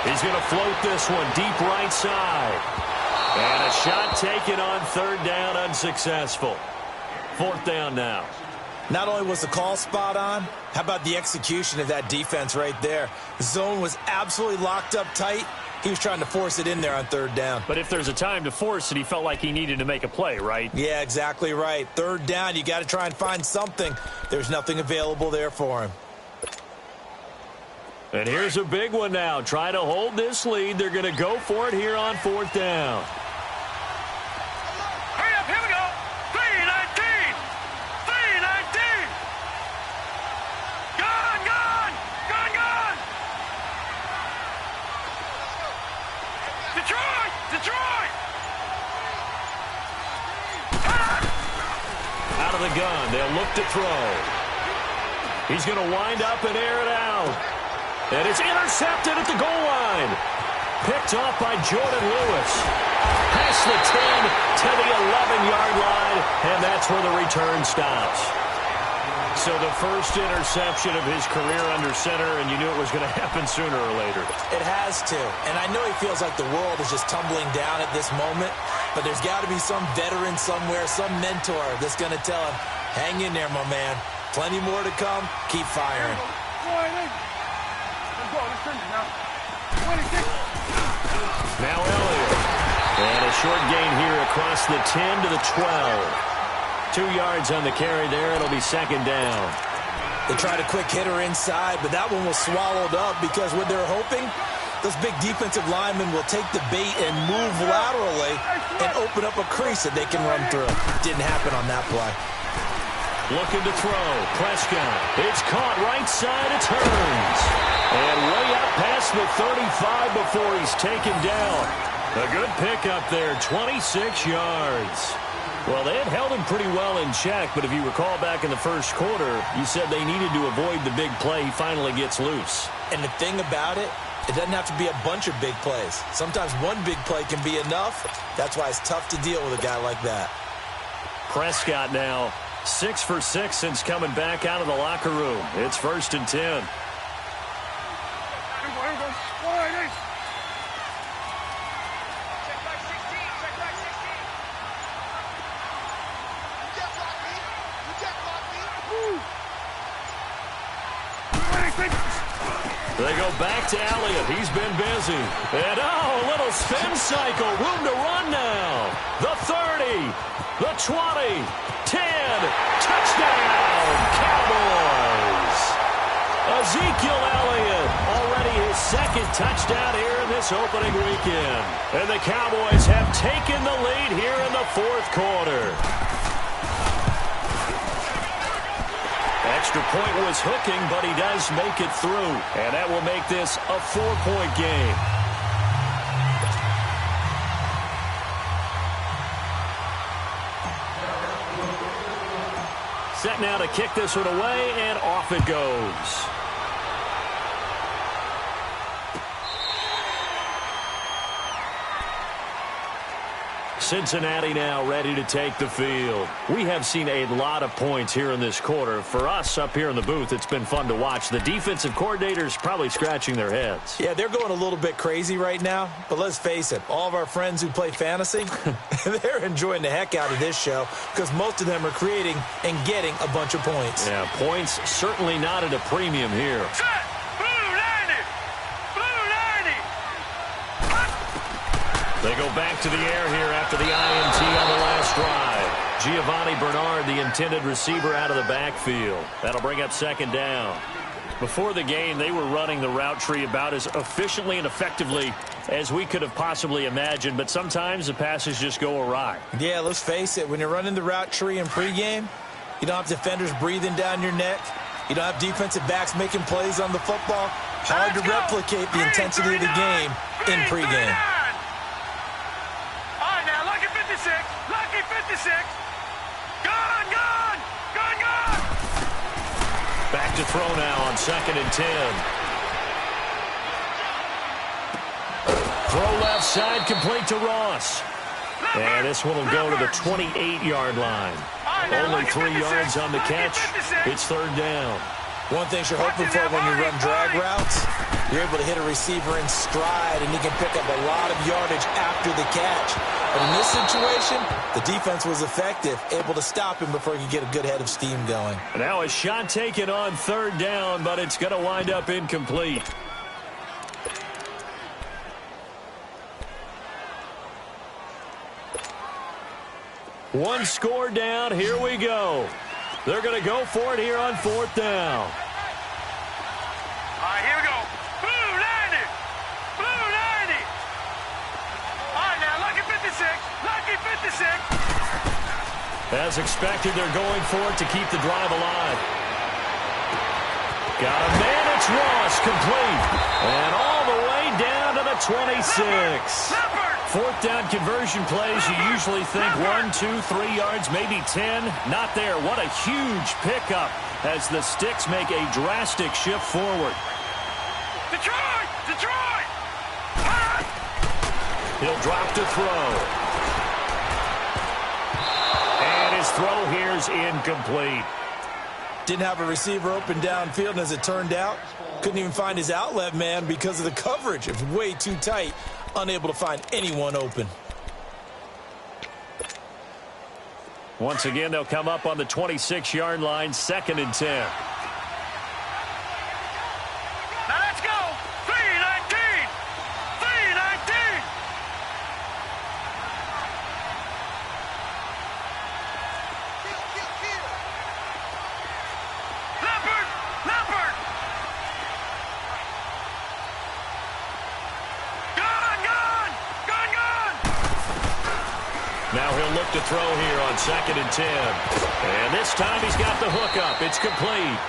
He's going to float this one deep right side. And a shot taken on 3rd down, unsuccessful. 4th down now. Not only was the call spot on, how about the execution of that defense right there? The zone was absolutely locked up tight. He was trying to force it in there on 3rd down. But if there's a time to force it, he felt like he needed to make a play, right? Yeah, exactly right. 3rd down, you got to try and find something. There's nothing available there for him. And here's a big one now. Try to hold this lead. They're going to go for it here on 4th down. Hurry up, here we go. 3-19. 3-19. Gone, gone. Gone, gone. Detroit. Detroit. Out of the gun. They'll look to throw. He's going to wind up and air it out. And it's intercepted at the goal line. Picked off by Jordan Lewis. Past the 10 to the 11-yard line, and that's where the return stops. So the first interception of his career under center, and you knew it was going to happen sooner or later. It has to. And I know he feels like the world is just tumbling down at this moment, but there's got to be some veteran somewhere, some mentor that's going to tell him, hang in there, my man. Plenty more to come. Keep firing. Now Elliott. And a short gain here across the 10 to the 12. 2 yards on the carry there. It'll be second down. They tried a quick hitter inside, but that one was swallowed up because what they're hoping, those big defensive linemen will take the bait and move laterally and open up a crease that they can run through. Didn't happen on that play. Looking to throw. Prescott. It's caught right side. It turns. And way up past the 35 before he's taken down. A good pickup there. 26 yards. Well, they had held him pretty well in check, but if you recall back in the first quarter, you said they needed to avoid the big play. He finally gets loose. And the thing about it, it doesn't have to be a bunch of big plays. Sometimes one big play can be enough. That's why it's tough to deal with a guy like that. Prescott now 6 for 6 since coming back out of the locker room. It's 1st and 10. They go back to Elliott. He's been busy. And, a little spin cycle. Room to run now. The 30. The 20. 10. Touchdown, Cowboys. Ezekiel Elliott, already his second touchdown here in this opening weekend. And the Cowboys have taken the lead here in the fourth quarter. Extra point was hooking, but he does make it through. And that will make this a 4-point game. Set now to kick this one away, and off it goes. Cincinnati now ready to take the field. We have seen a lot of points here in this quarter. For us up here in the booth, it's been fun to watch. The defensive coordinators probably scratching their heads. Yeah, they're going a little bit crazy right now. But let's face it, all of our friends who play fantasy, they're enjoying the heck out of this show because most of them are creating and getting a bunch of points. Yeah, points certainly not at a premium here. They go back to the air here after the INT on the last drive. Giovanni Bernard, the intended receiver, out of the backfield. That'll bring up second down. Before the game, they were running the route tree about as efficiently and effectively as we could have possibly imagined, but sometimes the passes just go awry. Yeah, let's face it. When you're running the route tree in pregame, you don't have defenders breathing down your neck. You don't have defensive backs making plays on the football. Hard to replicate the intensity of the game in pregame. Lucky 56. Gone, gone, gone, gone. Back to throw now on 2nd and 10. Throw left side, complete to Ross. And this one will go to the 28-yard line. Only 3 yards on the catch. It's 3rd down. One thing you're hoping for when you run drag routes, you're able to hit a receiver in stride, and he can pick up a lot of yardage after the catch. But in this situation, the defense was effective, able to stop him before he could get a good head of steam going. Now a shot taken on 3rd down, but it's going to wind up incomplete. One score down. Here we go. They're going to go for it here on 4th down. All right, here we go. Blue 90. Blue 90. All right, now, lucky 56. Lucky 56. As expected, they're going for it to keep the drive alive. Got a man. It's Ross, complete. And all the way down to the 26. 4th down conversion plays, you usually think 1, 2, 3 yards, maybe 10. Not there. What a huge pickup as the Sticks make a drastic shift forward. Detroit! Detroit! He'll drop to throw. And his throw here's incomplete. Didn't have a receiver open downfield, and as it turned out, couldn't even find his outlet man because of the coverage. It was way too tight. Unable to find anyone open. Once again, they'll come up on the 26-yard line, 2nd and 10. Now let's go. to throw here on 2nd and 10. And this time he's got the hook up. It's complete.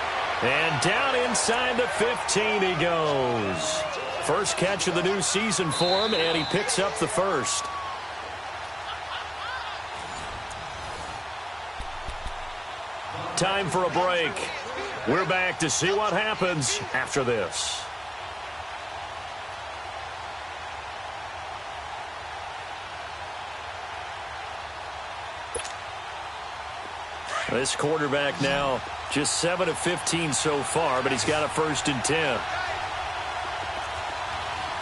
And down inside the 15 he goes. First catch of the new season for him, and he picks up the first. Time for a break. We're back to see what happens after this. This quarterback now just 7 of 15 so far, but he's got a 1st and 10. All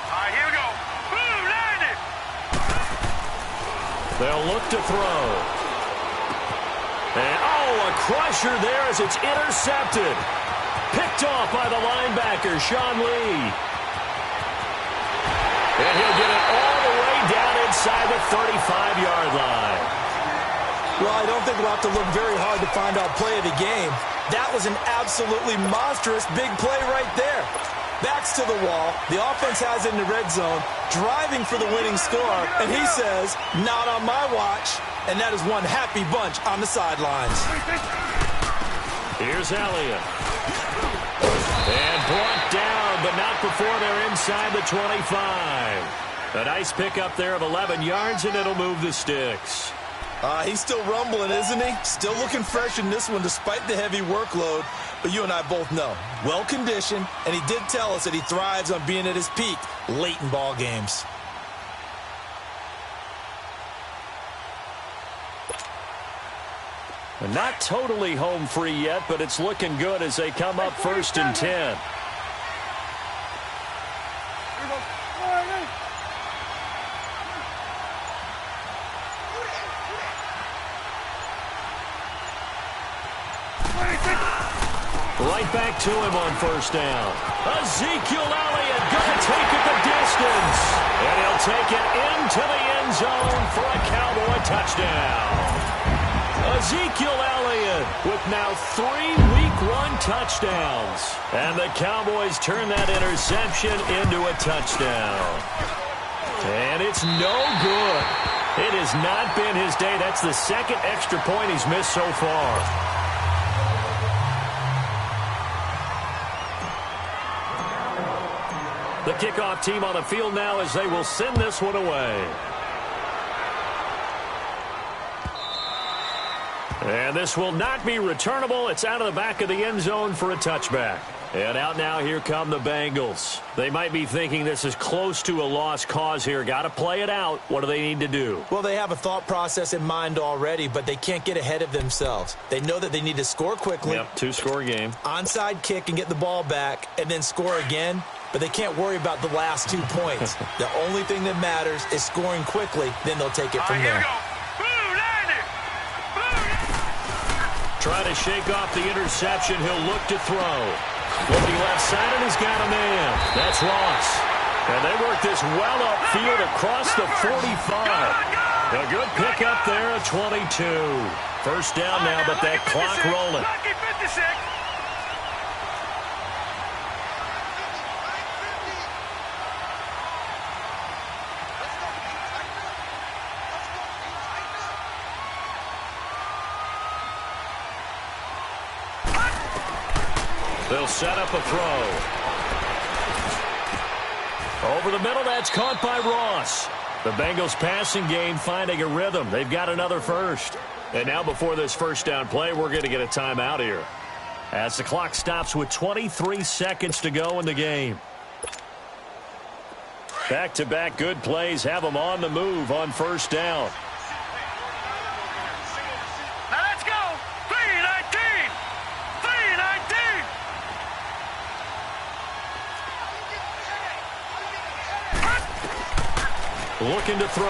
right, here we go. Boom, landed. They'll look to throw. And, a crusher there as it's intercepted. Picked off by the linebacker, Sean Lee. And he'll get it all the way down inside the 35-yard line. Well, I don't think we'll have to look very hard to find out play of the game. That was an absolutely monstrous big play right there. Backs to the wall. The offense has it in the red zone, driving for the winning score, and he says, not on my watch. And that is one happy bunch on the sidelines. Here's Elliott. And brought down, but not before they're inside the 25. A nice pickup there of 11 yards, and it'll move the sticks. He's still rumbling, isn't he? Still looking fresh in this one despite the heavy workload. But you and I both know, well-conditioned, and he did tell us that he thrives on being at his peak late in ball games. Not totally home free yet, but it's looking good as they come up 1st and 10. Right back to him on 1st down. Ezekiel Elliott going to take it the distance. And he'll take it into the end zone for a Cowboy touchdown. Ezekiel Elliott with now 3 Week 1 touchdowns. And the Cowboys turn that interception into a touchdown. And it's no good. It has not been his day. That's the 2nd extra point he's missed so far. The kickoff team on the field now as they will send this one away. And this will not be returnable. It's out of the back of the end zone for a touchback. And out now, here come the Bengals. They might be thinking this is close to a lost cause here. Got to play it out. What do they need to do? Well, they have a thought process in mind already, but they can't get ahead of themselves. They know that they need to score quickly. Yep, 2-score game. Onside kick and get the ball back and then score again. But they can't worry about the last 2 points. The only thing that matters is scoring quickly. Then they'll take it from there. Try to shake off the interception. He'll look to throw. Looking left side, and he's got a man. That's Ross. And they work this well upfield across the 45. A good pickup there at 22. 1st down now, but that clock rolling. They'll set up a throw. Over the middle, that's caught by Ross. The Bengals passing game finding a rhythm. They've got another 1st. And now before this 1st down play, we're going to get a timeout here. As the clock stops with 23 seconds to go in the game. Back-to-back good plays have them on the move on 1st down. Now let's go. 3-19. 3-19. Looking to throw.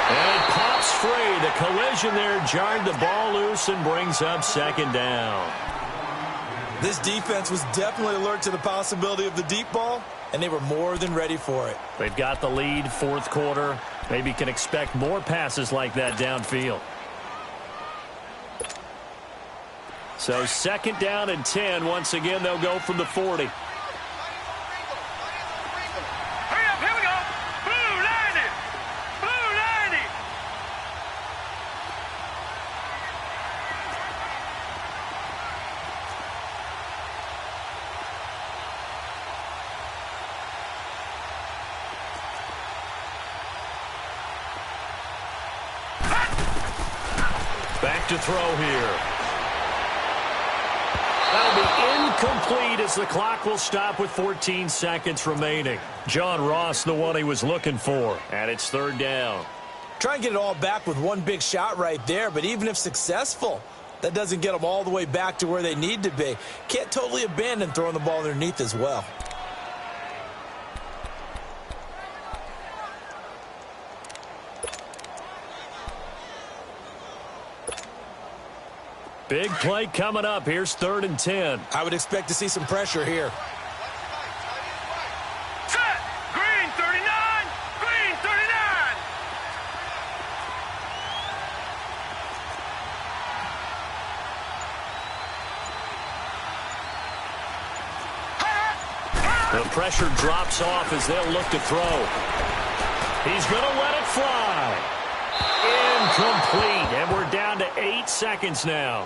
And it pops free. The collision there jarred the ball loose and brings up 2nd down. This defense was definitely alert to the possibility of the deep ball, and they were more than ready for it. They've got the lead, 4th quarter. Maybe can expect more passes like that downfield. So 2nd down and 10. Once again, they'll go from the 40. back to throw here. That'll be incomplete as the clock will stop with 14 seconds remaining. John Ross, the one he was looking for, and it's third down. Try and get it all back with one big shot right there, but even if successful, that doesn't get them all the way back to where they need to be. Can't totally abandon throwing the ball underneath as well. Big play coming up. Here's 3rd and 10. I would expect to see some pressure here. Set. Green 39. Green 39. The pressure drops off as they'll look to throw. He's going to let it fly. Incomplete, and we're down to 8 seconds now.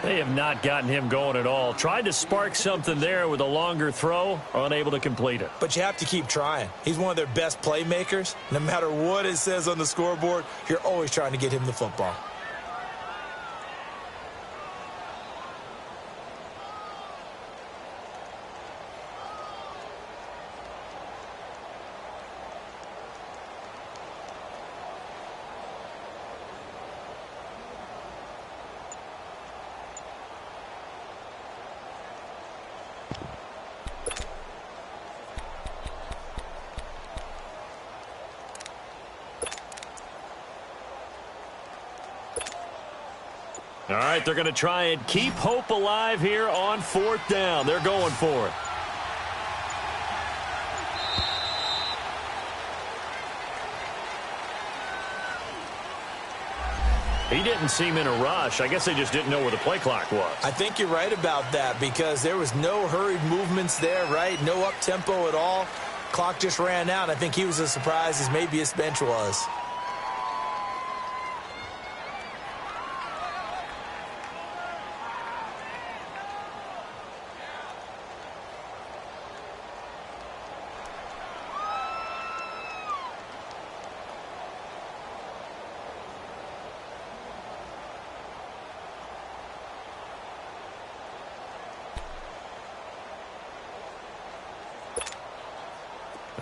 They have not gotten him going at all. Tried to spark something there with a longer throw, unable to complete it. But you have to keep trying. He's one of their best playmakers. No matter what it says on the scoreboard, you're always trying to get him the football. All right, they're going to try and keep hope alive here on 4th down. They're going for it. He didn't seem in a rush. I guess they just didn't know where the play clock was. I think you're right about that because there was no hurried movements there, right? No up-tempo at all. Clock just ran out. I think he was as surprised as maybe his bench was.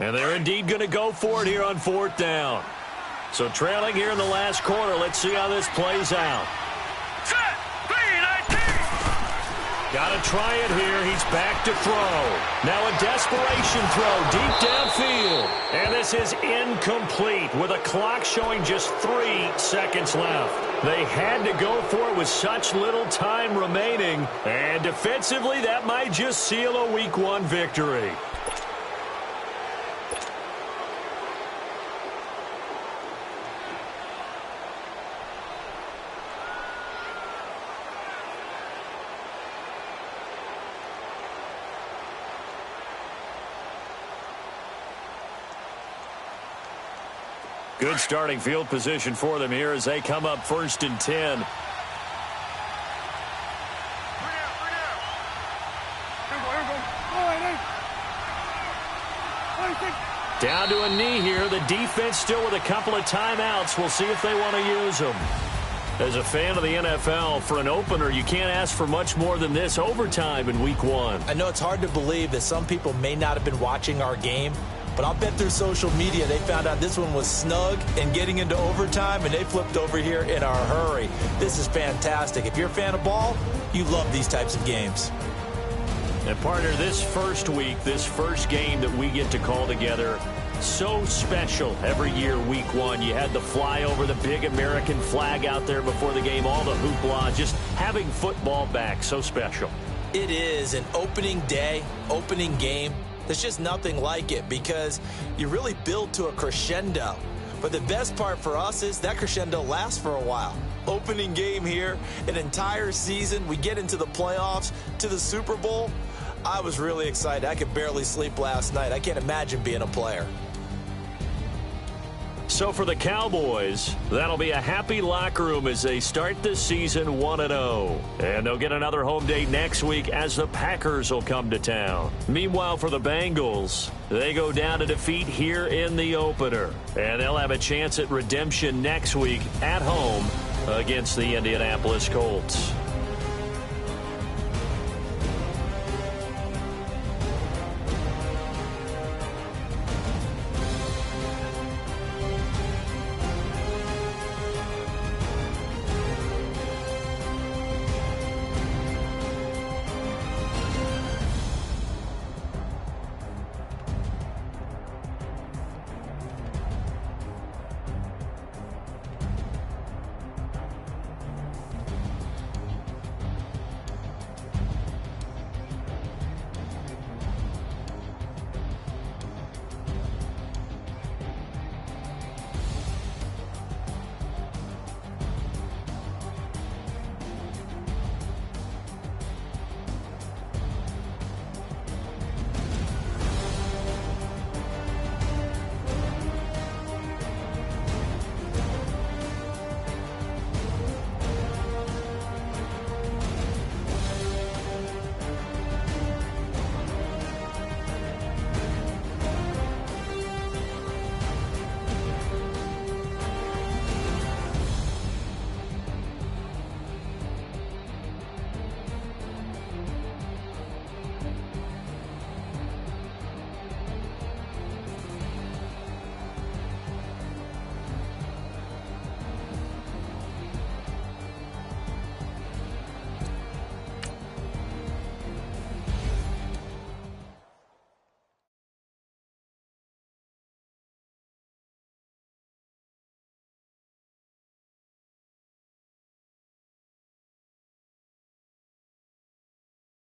And they're indeed going to go for it here on 4th down. So trailing here in the last quarter. Let's see how this plays out. Set. 3-19. Got to try it here. He's back to throw. Now a desperation throw deep downfield. And this is incomplete with a clock showing just 3 seconds left. They had to go for it with such little time remaining. And defensively, that might just seal a Week 1 victory. Good starting field position for them here as they come up 1st and 10. Down to a knee here. The defense still with a couple of timeouts. We'll see if they want to use them. As a fan of the NFL, for an opener, you can't ask for much more than this overtime in Week 1. I know it's hard to believe that some people may not have been watching our game, but I'll bet through social media they found out this one was snug and getting into overtime, and they flipped over here in a hurry. This is fantastic. If you're a fan of ball, you love these types of games. And partner, this first week, this first game that we get to call together, so special every year, Week 1. You had the flyover, the big American flag out there before the game, all the hoopla, just having football back, so special. It is an opening day, opening game. There's just nothing like it because you really build to a crescendo. But the best part for us is that crescendo lasts for a while. Opening game here, an entire season. We get into the playoffs, to the Super Bowl. I was really excited. I could barely sleep last night. I can't imagine being a player. So for the Cowboys, that'll be a happy locker room as they start the season 1-0. And they'll get another home date next week as the Packers will come to town. Meanwhile, for the Bengals, they go down to defeat here in the opener. And they'll have a chance at redemption next week at home against the Indianapolis Colts.